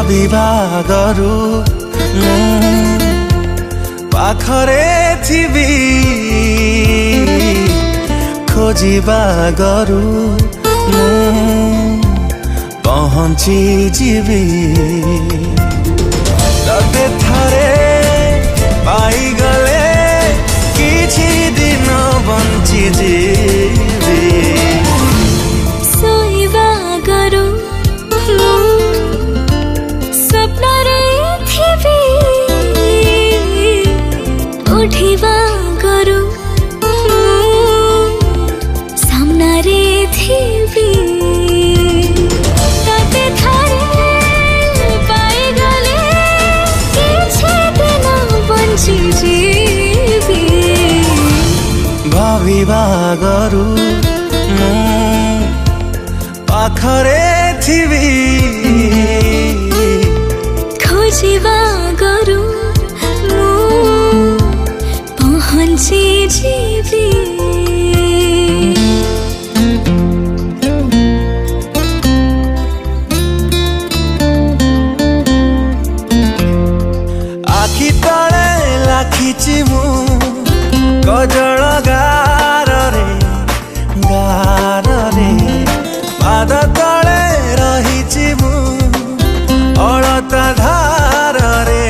भाविबा गरु पाखरे थिबी खोजिबा गरु पहुँची जीवी तते थरे पाई गले किछि दिन बंची जीवी सोइबा गरु स्वप्न रे थिबी उठिबा गरु सामना रे थिबी तते थरे पाई गले किछि दिन बंची जीवी भाविबा गरु पाखरे थिबी खोजिबा गरु पहुँची जीवी आखि तले लाखिछि मु कजल गार रे पाद तले रहिछि मु अलता धार रे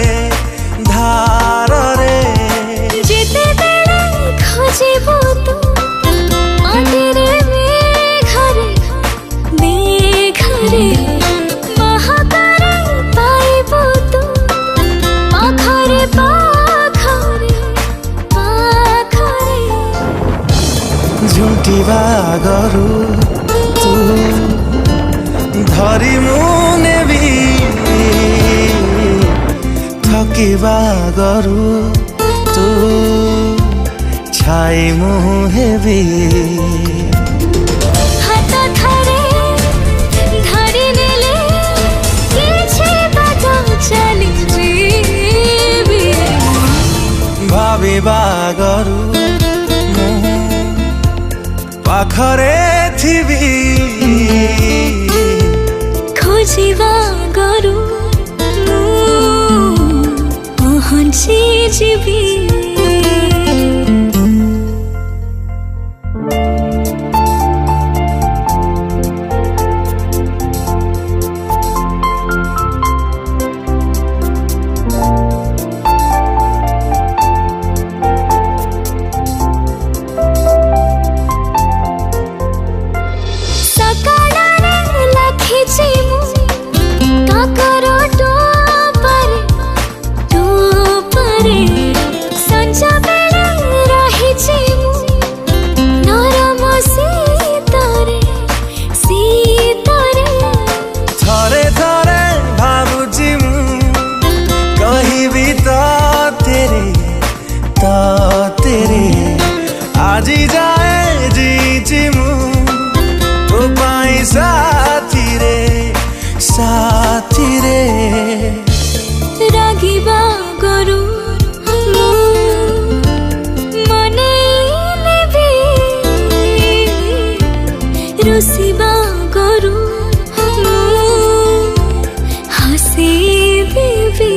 जेते बेला खोजिबो तू माटिरे मेघरे महाकारे पाइबो तू पाखरे झुंटिबा गरु तू धरी मुनेबी थकिबा गरु तू छाई मुहेबी हाथ थरे धरी नेले किछि बात चली जीवी भाविबा गरु पाखरे थिबी खोजिबा गरु पहुँची जीवी आजी जाए जीची मु तो पाई साथी रे रागिबा गरु मने नेबी रुसिबा गरु हसी बेबी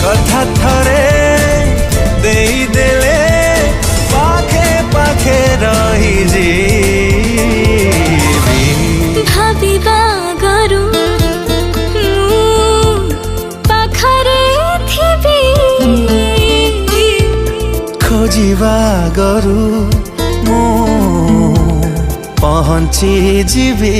कथा थरे देई देले पाखे रही जीवी भाविबा गरु पाखरे थिबी खोजिबा गरु पहुँची जीवी।